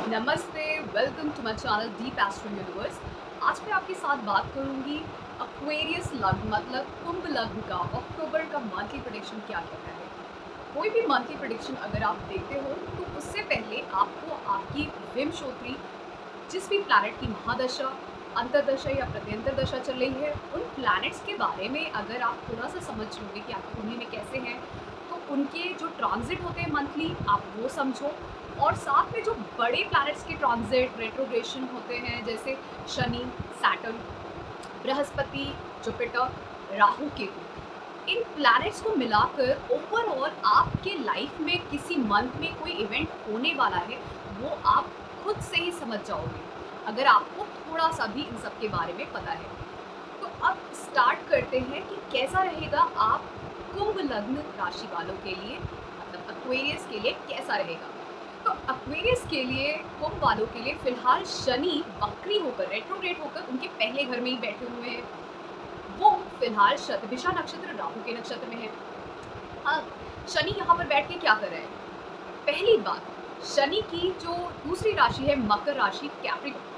नमस्ते, welcome to my channel Deep Astro Universe. आज मैं आपके साथ बात करूंगी एक्वेरियस लग्न मतलब कुंभ लग्न का अक्टूबर का मंथली प्रेडिक्शन क्या कहता है। कोई भी मंथली प्रेडिक्शन अगर आप देखते हो तो उससे पहले आपको आपकी विमशोत्री जिस भी प्लैनेट की महादशा, अंतर्दशा या प्रत्यंतर दशा चल रही है, उन प्लैनेट्स के बारे में अगर आप थोड़ा-सा समझ लोगे कि आपकी कुंडली में कैसे हैं, तो उनके जो ट्रांज़िट होते हैं मंथली, आप वो समझो। और साथ में जो बड़े प्लैनेट्स के ट्रांज़िट, रेट्रोग्रेशन होते हैं, जैसे शनि, सैटर्न, बृहस्पति, जुपिटर, राहु, केतु, इन प्लैनेट्स को मिलाकर ओवरऑल आपके लाइफ में किसी मंथ में कोई इवेंट होने वाला है, वो आप खुद से ही समझ जाओगे, अगर आपको थोड़ा-सा भी इन सब के बारे में पता है। तो अब स्टार्ट करते हैं कि कैसा रहेगा आप कुंभ लग्न राशि वालों के लिए, मतलब एक्वेरियस के लिए कैसा रहेगा। तो एक्वेरियस के लिए, कुंभ वालों के लिए फिलहाल शनि वक्री होकर, रेट्रोग्रेड होकर उनके पहले घर में ही बैठे हुए हैं। वो फिलहाल शतभिषा नक्षत्र राहु के नक्षत्र में है। अब शनि यहाँ पर बैठ के क्या कर रहे हैं? पहली बात, शनि की जो दूसरी राशि है मकर राशि, कैप्रिकॉर्न,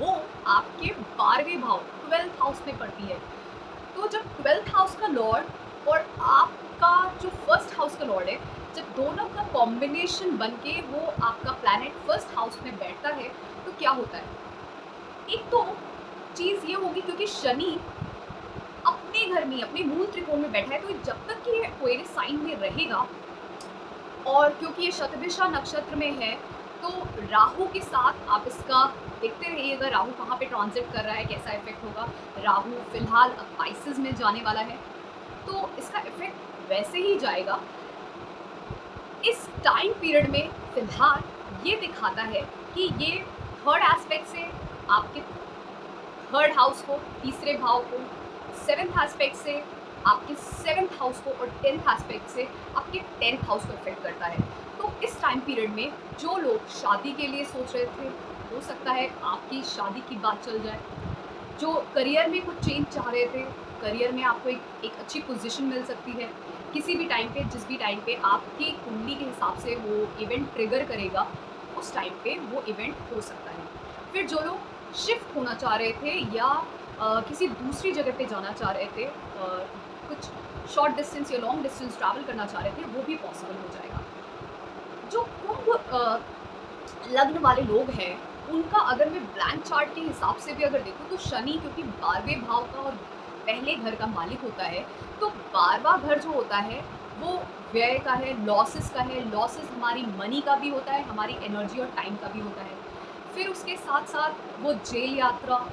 वो आपके 12वें भाव 12th हाउस में पड़ती है। तो जब 12th हाउस का लॉर्ड और आपका जो फर्स्ट हाउस का लॉर्ड है, जब दोनों का कॉम्बिनेशन बनके वो आपका प्लैनेट फर्स्ट हाउस में बैठता है, तो क्या होता है? एक तो चीज़ ये होगी, क्योंकि शनि अपने घर में, अपने मूल त्रिकोण में बैठा है, तो जब तक कि ये एक्वेरियस साइन में रहेगा, और क्योंकि ये शतभिषा नक्षत्र में है, तो राहु के साथ आप इसका देखते रहिएगा, राहु कहाँ पे ट्रांजिट कर रहा है, कैसा इफेक्ट होगा। राहु फिलहाल अब पाइसेस में जाने वाला है, तो इसका इफेक्ट वैसे ही जाएगा। इस टाइम पीरियड में फिलहाल ये दिखाता है कि ये थर्ड एस्पेक्ट से आपके थर्ड हाउस को, तीसरे भाव को, सेवेंथ एस्पेक्ट से आपके सेवेंथ हाउस को, और टेंथ एस्पेक्ट से आपके टेंथ हाउस को इफेक्ट करता है। तो इस टाइम पीरियड में जो लोग शादी के लिए सोच रहे थे, हो सकता है आपकी शादी की बात चल जाए। जो करियर में कुछ चेंज चाह रहे थे, करियर में आपको एक अच्छी पोजीशन मिल सकती है। किसी भी टाइम पे, जिस भी टाइम पे आपकी कुंडली के हिसाब से वो इवेंट ट्रिगर करेगा, उस टाइम पे वो इवेंट हो सकता है। फिर जो लोग शिफ्ट होना चाह रहे थे या किसी दूसरी जगह पे जाना चाह रहे थे, कुछ शॉर्ट डिस्टेंस या लॉन्ग डिस्टेंस ट्रैवल करना चाह रहे थे, वो भी पॉसिबल हो जाएगा। जो कुंभ लग्न वाले लोग हैं, उनका अगर मैं ब्लैंक चार्ट के हिसाब से भी अगर देखूँ, तो शनि क्योंकि 12वें भाव का और पहले घर का मालिक होता है, तो 12वां घर जो होता है वो व्यय का है, लॉसेस का है। लॉसेस हमारी मनी का भी होता है, हमारी एनर्जी और टाइम का भी होता है। फिर उसके साथ-साथ वो जेल यात्रा,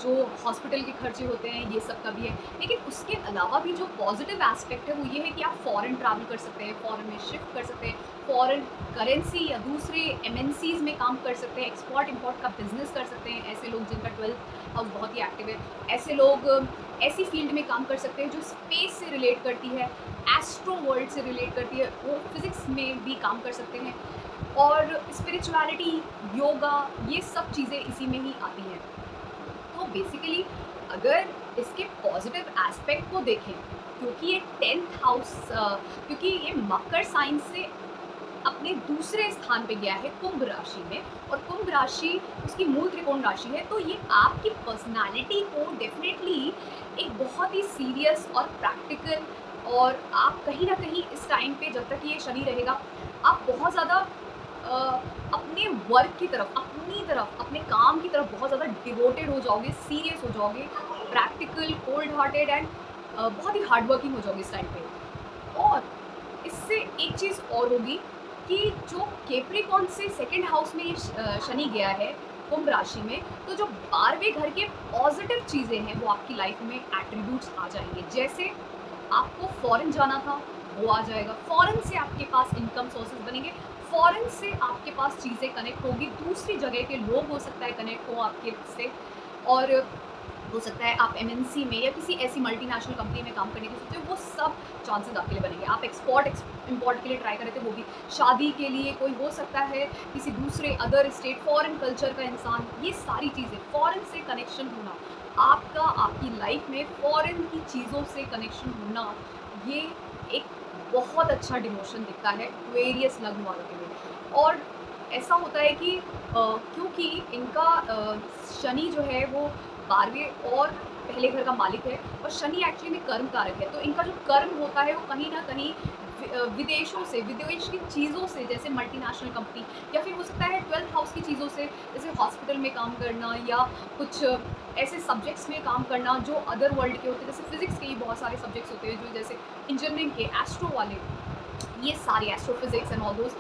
जो हॉस्पिटल के खर्चे होते हैं, ये सब का भी है। लेकिन उसके अलावा भी जो पॉजिटिव एस्पेक्ट है, वो ये है कि आप फॉरेन ट्रैवल कर सकते हैं, फॉरेन में शिफ्ट कर सकते हैं, फॉरेन करेंसी या दूसरे एमएनसीज़ में काम कर सकते हैं, एक्सपोर्ट-इम्पोर्ट का बिज़नेस कर सकते हैं। ऐसे लोग जिनका 12th हाउस बहुत ही एक्टिव है, ऐसे लोग ऐसी फील्ड में काम कर सकते हैं जो स्पेस से रिलेट करती है, एस्ट्रो वर्ल्ड से रिलेट करती है, वो फिज़िक्स में भी काम कर सकते हैं। और स्पिरिचुअलिटी, योगा, ये सब चीज़ें इसी में ही आती हैं। तो बेसिकली अगर इसके पॉजिटिव एस्पेक्ट को देखें, क्योंकि ये 10th हाउस, क्योंकि ये मकर साइन से अपने दूसरे स्थान पे गया है कुंभ राशि में, और कुंभ राशि उसकी मूल त्रिकोण राशि है, तो ये आपकी पर्सनालिटी को डेफिनेटली एक बहुत ही सीरियस और प्रैक्टिकल, और आप कहीं ना कहीं इस टाइम पे जब तक ये शनि रहेगा, आप बहुत ज़्यादा अपने वर्क की तरफ, अपनी तरफ, अपने काम की तरफ बहुत ज़्यादा डिवोटेड हो जाओगे, सीरियस हो जाओगे, प्रैक्टिकल, कोल्ड हार्टेड एंड बहुत ही हार्ड वर्किंग हो जाओगे इस टाइम पे। और इससे एक चीज़ और होगी कि जो कैप्रिकॉर्न से सेकंड हाउस में ये शनि गया है कुंभ राशि में, तो जो 12वें घर के पॉजिटिव चीज़ें हैं, वो आपकी लाइफ में एट्रीब्यूट्स आ जाएंगे। जैसे आपको फॉरेन जाना था, वो आ जाएगा, फॉरेन से आपके पास इनकम सोर्सेज बनेंगे, फॉरेन से आपके पास चीज़ें कनेक्ट होगी, दूसरी जगह के लोग हो सकता है कनेक्ट हो आपके से, और हो सकता है आप एमएनसी में या किसी ऐसी मल्टीनेशनल कंपनी में काम करने की सोचते हो, वो सब चांसेस आपके लिए बनेंगे। आप एक्सपोर्ट इम्पोर्ट के लिए ट्राई कर रहे थे, वो भी। शादी के लिए कोई हो सकता है किसी दूसरे अदर स्टेट, फॉरेन कल्चर का इंसान, ये सारी चीज़ें, फॉरेन से कनेक्शन होना, आपका आपकी लाइफ में फॉरेन की चीज़ों से कनेक्शन होना, ये एक बहुत अच्छा डिमोशन दिखता है एक्वेरियस लग्न वालों के लिए। और ऐसा होता है कि क्योंकि इनका शनि जो है वो 12वें और पहले घर का मालिक है और शनि एक्चुअली में कर्म कारक है। तो इनका जो कर्म होता है वो कहीं न कहीं विदेशों से, विदेश की चीज़ों से, जैसे मल्टीनेशनल कंपनी, या फिर हो सकता है 12th हाउस की चीज़ों से, जैसे हॉस्पिटल में काम करना या कुछ ऐसे सब्जेक्ट्स में काम करना जो अदर वर्ल्ड के होते हैं। जैसे फिज़िक्स के ही बहुत सारे सब्जेक्ट्स होते हैं जो, जैसे इंजीनियरिंग के, एस्ट्रो वाले, ये सारे एस्ट्रोफिज़िक्स एंड ऑल दोज़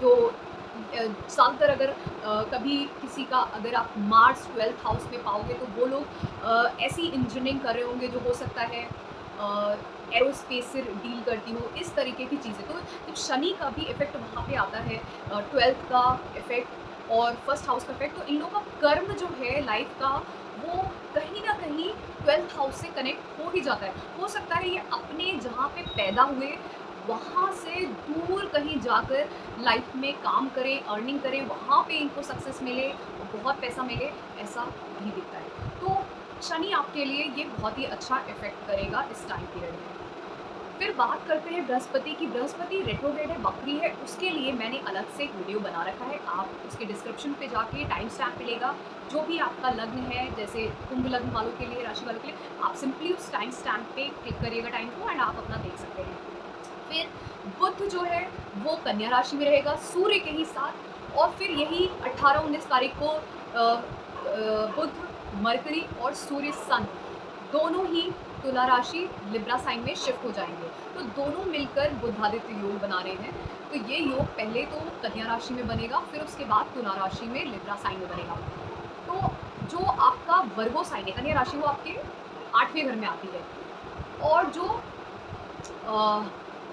जो ज़्यादातर अगर कभी किसी का, अगर आप मार्स 12th हाउस में पाओगे तो वो लोग ऐसी इंजीनियरिंग कर रहे होंगे जो हो सकता है एरोस्पेस से डील करती हो, इस तरीके की चीज़ें। तो जब शनि का भी इफ़ेक्ट वहाँ पे आता है, 12th का इफ़ेक्ट और फर्स्ट हाउस का इफ़ेक्ट, तो इन लोगों का कर्म जो है लाइफ़ का, वो कहीं न कहीं 12th हाउस से कनेक्ट हो ही जाता है। हो सकता है ये अपने जहाँ पे पैदा हुए वहाँ से दूर कहीं जाकर लाइफ में काम करें, अर्निंग करें, वहाँ पे इनको सक्सेस मिले, बहुत पैसा मिले, ऐसा भी दिखता है। तो शनि आपके लिए ये बहुत ही अच्छा इफ़ेक्ट करेगा इस टाइम पीरियड में। फिर बात करते हैं बृहस्पति की। बृहस्पति रेट्रोग्रेड है, वक्री है, उसके लिए मैंने अलग से एक वीडियो बना रखा है। आप उसके डिस्क्रिप्शन पे जाके टाइम स्टैम्प मिलेगा। जो भी आपका लग्न है, जैसे कुंभ लग्न वालों के लिए, राशि वालों के लिए, आप सिंपली उस टाइम स्टैम्प पे क्लिक करिएगा टाइम को, एंड आप अपना देख सकते हैं। फिर बुध जो है वो कन्या राशि में रहेगा सूर्य के ही साथ, और फिर यही 18-19 तारीख को बुध, मरकरी और सूर्य, सन दोनों ही तुला राशि लिब्रा साइन में शिफ्ट हो जाएंगे। तो दोनों मिलकर बुधादित्य योग बना रहे हैं। तो ये योग पहले तो कन्या राशि में बनेगा, फिर उसके बाद तुला राशि में लिब्रा साइन में बनेगा। तो जो आपका वर्गो साइन है, कन्या राशि, वो आपके 8वें घर में आती है, और जो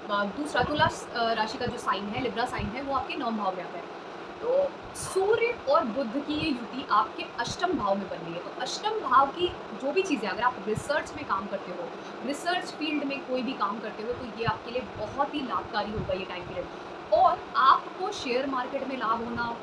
दूसरा तुला राशि का जो साइन है, लिब्रा साइन है, वो आपके 9वें भाव में आता है। तो सूर्य और बुध की ये युति आपके अष्टम भाव में बन रही है। तो अष्टम भाव की जो भी चीज़ें, अगर आप रिसर्च में काम करते हो, रिसर्च फील्ड में कोई भी काम करते हो, तो ये आपके लिए बहुत ही लाभकारी होगा ये टाइम पीरियड। और आपको शेयर मार्केट में लाभ होना,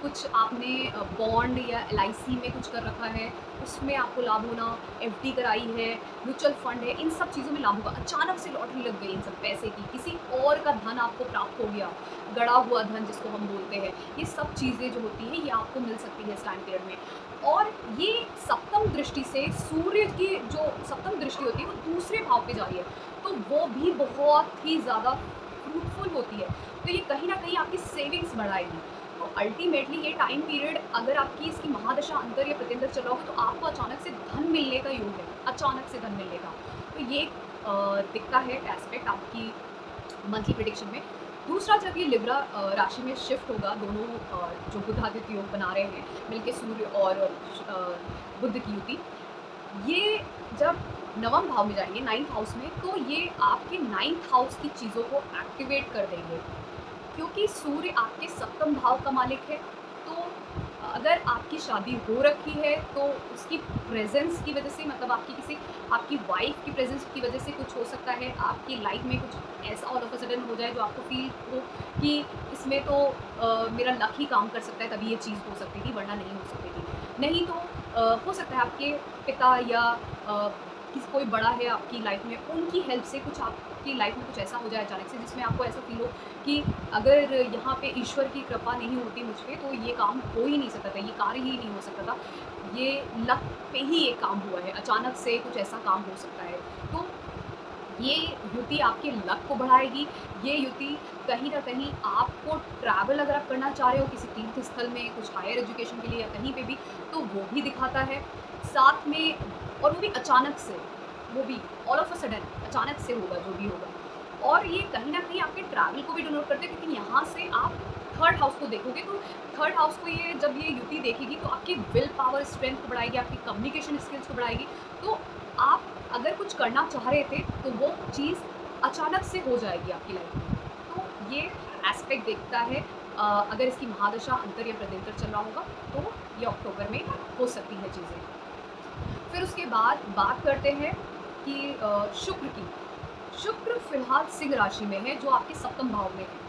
कुछ आपने बॉन्ड या एलआईसी में कुछ कर रखा है, उसमें आपको लाभ होना, एफडी कराई है, म्यूचुअल फंड है, इन सब चीज़ों में लाभ होगा। अचानक से लॉटरी लग गई इन सब पैसे की, किसी और का धन आपको प्राप्त हो गया, गड़ा हुआ धन जिसको हम बोलते हैं, ये सब चीज़ें जो होती हैं ये आपको मिल सकती है इस टाइम पीरियड में। और ये सप्तम दृष्टि से, सूर्य की जो सप्तम दृष्टि होती है वो दूसरे भाव पे जा रही है, तो वो भी बहुत ही ज़्यादा फ्रूटफुल होती है। तो ये कहीं ना कहीं आपकी सेविंग्स बढ़ाएगी। तो अल्टीमेटली ये टाइम पीरियड, अगर आपकी इसकी महादशा अंतर या प्रत्यंतर चल रहा होगा, तो आपको अचानक से धन मिलने का योग है, अचानक से धन मिलने का। तो ये दिखता है एस्पेक्ट आपकी मंथली प्रिडिक्शन में। दूसरा, जब ये लिब्रा राशि में शिफ्ट होगा, दोनों जो बुधादित्य योग बना रहे हैं मिलके, सूर्य और बुध की युति, ये जब नवम भाव में जाएंगे, 9th हाउस में, तो ये आपके 9th हाउस की चीज़ों को एक्टिवेट कर देंगे। क्योंकि सूर्य आपके सप्तम भाव का मालिक है, तो अगर आपकी शादी हो रखी है तो उसकी प्रेजेंस की वजह से, मतलब आपकी वाइफ की प्रेजेंस की वजह से कुछ हो सकता है, आपकी लाइफ में कुछ ऐसा ऑल ऑफ अ सडन हो जाए जो आपको फील हो कि इसमें तो मेरा लक ही काम कर सकता है, तभी ये चीज़ हो सकती थी, वरना नहीं हो सकती थी। नहीं तो हो सकता है आपके पिता या किसी कोई बड़ा है आपकी लाइफ में, उनकी हेल्प से कुछ आपकी लाइफ में कुछ ऐसा हो जाए अचानक से, जिसमें आपको ऐसा फील हो कि अगर यहाँ पे ईश्वर की कृपा नहीं होती मुझ पे, तो ये काम हो ही नहीं सकता था, ये कार्य ही नहीं हो सकता था, ये लक पे ही ये काम हुआ है, अचानक से कुछ ऐसा काम हो सकता है। तो ये युति आपके लक को बढ़ाएगी। ये युति कहीं न कहीं आपको ट्रैवल, अगर आप करना चाह रहे हो किसी तीर्थ स्थल में, कुछ हायर एजुकेशन के लिए या कहीं पे भी, तो वो भी दिखाता है। साथ में, और वो भी अचानक से, वो भी ऑल ऑफ अ सडन अचानक से होगा जो भी होगा। और ये कहीं न कहीं आपके ट्रैवल को भी डिनोट करते हैं, क्योंकि यहाँ से आप 3rd हाउस को देखोगे, तो 3rd हाउस को ये जब ये युति देखेगी, तो आपकी विल पावर, स्ट्रेंथ को बढ़ाएगी, आपकी कम्युनिकेशन स्किल्स को बढ़ाएगी। तो आप अगर कुछ करना चाह रहे थे, तो वो चीज़ अचानक से हो जाएगी आपकी लाइफ में। तो ये एस्पेक्ट देखता है, अगर इसकी महादशा अंतर या प्रत्यंतर चल रहा होगा, तो ये अक्टूबर में हो सकती है चीज़ें। फिर उसके बाद बात करते हैं कि शुक्र की। शुक्र फिलहाल सिंह राशि में है, जो आपके सप्तम भाव में है।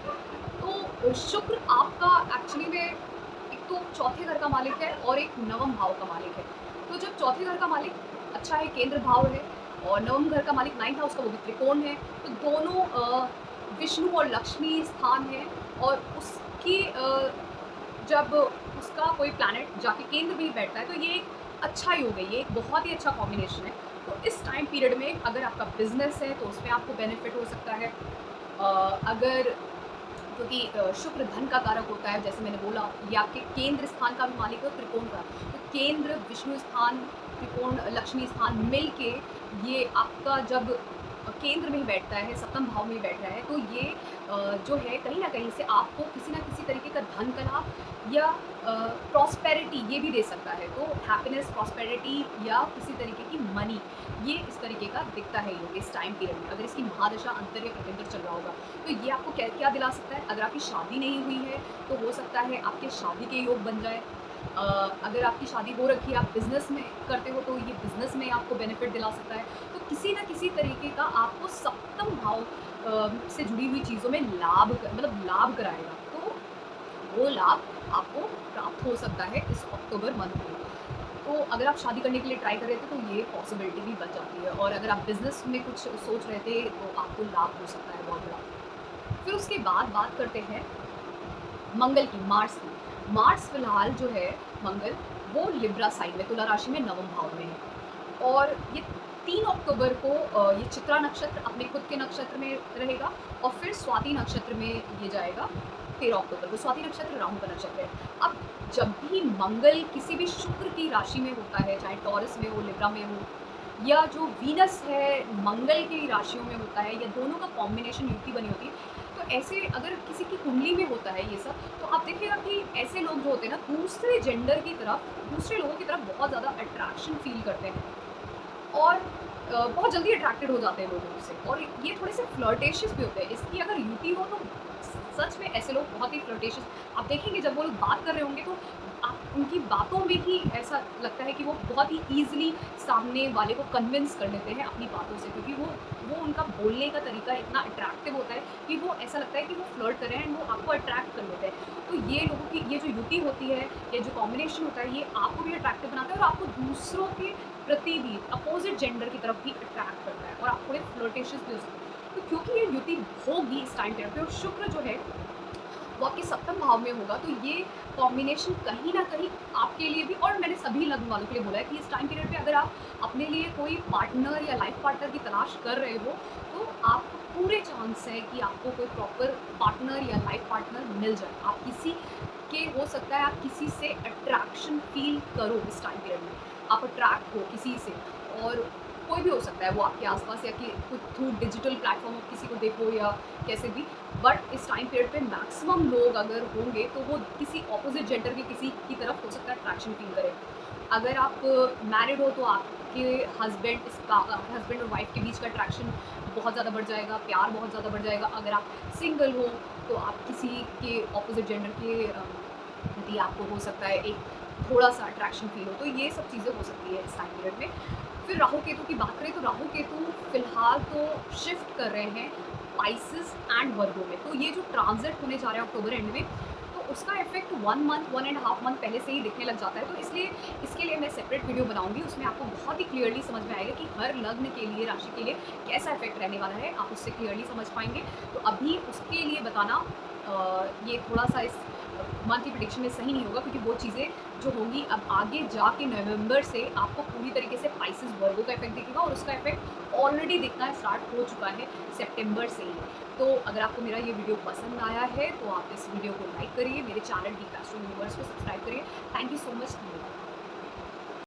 तो शुक्र आपका एक्चुअली में एक तो चौथे घर का मालिक है और एक नवम भाव का मालिक है। तो जब चौथे घर का मालिक अच्छा है, केंद्र भाव है, और नवम घर का मालिक 9th हाउस का, वो भी त्रिकोण है, तो दोनों विष्णु और लक्ष्मी स्थान है, और उस कि जब उसका कोई प्लैनेट जाके केंद्र में ही बैठता है तो ये एक अच्छा योग है, ये एक बहुत ही अच्छा कॉम्बिनेशन है। तो इस टाइम पीरियड में अगर आपका बिज़नेस है तो उसमें आपको बेनिफिट हो सकता है। अगर क्योंकि शुक्र धन का कारक होता है, जैसे मैंने बोला, ये आपके केंद्र स्थान का भी मालिक है और त्रिकोण का। तो केंद्र, विष्णु स्थान, त्रिकोण, लक्ष्मी स्थान मिल के ये आपका जब केंद्र में ही बैठता है, सप्तम भाव में ही बैठ रहा है, तो ये जो है कहीं न कहीं से आपको किसी न किसी तरीके का धन का लाभ या प्रॉस्पेरिटी ये भी दे सकता है। तो हैप्पीनेस, प्रॉस्पेरिटी या किसी तरीके की मनी, ये इस तरीके का दिखता है योग इस टाइम पीरियड में, अगर इसकी महादशा अंतर या प्रत्यंतर चल रहा होगा। तो ये आपको क्या क्या दिला सकता है? अगर आपकी शादी नहीं हुई है, तो हो सकता है आपके शादी के योग बन जाए। अगर आपकी शादी हो रखी है, आप बिज़नेस में करते हो, तो ये बिज़नेस में आपको बेनिफिट दिला सकता है। तो किसी न किसी तरीके का आपको सप्तम भाव से जुड़ी हुई चीज़ों में लाभ कराएगा। तो वो लाभ आपको प्राप्त हो सकता है इस अक्टूबर मंथ में। तो अगर आप शादी करने के लिए ट्राई कर रहे थे, तो ये पॉसिबिलिटी भी बन जाती है, और अगर आप बिज़नेस में कुछ सोच रहे थे, तो आपको लाभ हो सकता है बहुत बड़ा। फिर उसके बाद बात करते हैं मंगल की, मार्स की। मार्स फिलहाल जो है मंगल, वो लिब्रा साइन में, तुला राशि में, नवम भाव में है। और ये 3 अक्टूबर को ये चित्रा नक्षत्र अपने खुद के नक्षत्र में रहेगा, और फिर स्वाति नक्षत्र में ये जाएगा 13 अक्टूबर को। स्वाति नक्षत्र राहु का नक्षत्र है। अब जब भी मंगल किसी भी शुक्र की राशि में होता है, चाहे टॉरस में हो, लिब्रा में हो, या जो वीनस है मंगल की राशियों में होता है, या दोनों का कॉम्बिनेशन युति बनी होती है, तो ऐसे अगर किसी की कुंडली में होता है ये सब, तो आप देखिएगा कि ऐसे लोग जो होते हैं ना, दूसरे जेंडर की तरफ, दूसरे लोगों की तरफ बहुत ज़्यादा अट्रैक्शन फील करते हैं, और बहुत जल्दी अट्रैक्टेड हो जाते हैं लोगों से, और ये थोड़े से फ्लर्टेशियस भी होते हैं। इसकी अगर युति हो तो सच में ऐसे लोग बहुत ही फ्लर्टेशियस, आप देखेंगे जब वो लोग बात कर रहे होंगे, तो आप उनकी बातों में ही ऐसा लगता है कि वो बहुत ही ईज़िली सामने वाले को कन्विंस कर लेते हैं अपनी बातों से, क्योंकि वो उनका बोलने का तरीका इतना अट्रैक्टिव होता है कि वो ऐसा लगता है कि वो फ्लर्ट कर रहे हैं, एंड वो आपको अट्रैक्ट कर लेते हैं। तो ये लोगों की ये जो युति होती है, ये जो कॉम्बिनेशन होता है, ये आपको भी अट्रैक्टिव बनाता है, और आपको दूसरों के प्रति भी, अपोजिट जेंडर की तरफ भी अट्रैक्ट करता है, और आप थोड़े फ्लर्टेशियस भी हो सकते हैं। तो क्योंकि ये युति होगी इस टाइम पीरियड पे, और शुक्र जो है वो आपके सप्तम भाव में होगा, तो ये कॉम्बिनेशन कहीं न कहीं आपके लिए भी, और मैंने सभी लग्न वालों के लिए बोला है कि इस टाइम पीरियड पे अगर आप अपने लिए कोई पार्टनर या लाइफ पार्टनर की तलाश कर रहे हो, तो आपको पूरे चांस है कि आपको कोई प्रॉपर पार्टनर या लाइफ पार्टनर मिल जाए। आप किसी के, हो सकता है आप किसी से अट्रैक्शन फ़ील करो इस टाइम पीरियड में, आप अट्रैक्ट हो किसी से, और कोई भी हो सकता है वो आपके आस-पास, या कि कुछ थ्रू डिजिटल प्लेटफ़ॉर्म आप किसी को देखो या कैसे भी। बट इस टाइम पीरियड पे मैक्सिमम लोग अगर होंगे, तो वो किसी ऑपोजिट जेंडर के किसी की तरफ हो सकता है अट्रैक्शन फ़ील करें। अगर आप मैरिड हो, तो आपके हस्बैंड और वाइफ के बीच का अट्रैक्शन बहुत ज़्यादा बढ़ जाएगा, प्यार बहुत ज़्यादा बढ़ जाएगा। अगर आप सिंगल हो, तो आप किसी के ऑपोजिट जेंडर के प्रति आपको हो सकता है एक थोड़ा-सा अट्रैक्शन फ़ील हो। तो ये सब चीज़ें हो सकती है इस टाइम पीरियड में। फिर राहु केतु की बात करें, तो राहु केतु फिलहाल तो शिफ्ट कर रहे हैं पाइसेस एंड वर्गो में। तो ये जो ट्रांजिट होने जा रहा है अक्टूबर एंड में, तो उसका effect 1 month, 1 and half month पहले से ही दिखने लग जाता है। तो इसलिए इसके लिए मैं सेपरेट वीडियो बनाऊंगी, उसमें आपको बहुत ही क्लियरली समझ में आएगा कि हर लग्न के लिए, राशि के लिए कैसा इफेक्ट रहने वाला है, आप उससे क्लियरली समझ पाएंगे। तो अभी उसके लिए बताना ये थोड़ा सा इस मंथ की प्रेडिक्शन में सही नहीं होगा, क्योंकि वो चीज़ें जो होंगी अब आगे जाके नवंबर से आपको पूरी तरीके से पाइसेस वर्गो का इफेक्ट दिखेगा, और उसका इफेक्ट ऑलरेडी दिखना स्टार्ट हो चुका है सितंबर से ही। तो अगर आपको मेरा ये वीडियो पसंद आया है, तो आप इस वीडियो को लाइक करिए, मेरे चैनल डीप एस्ट्रो यूनिवर्स को सब्सक्राइब करिए। Thank you so much.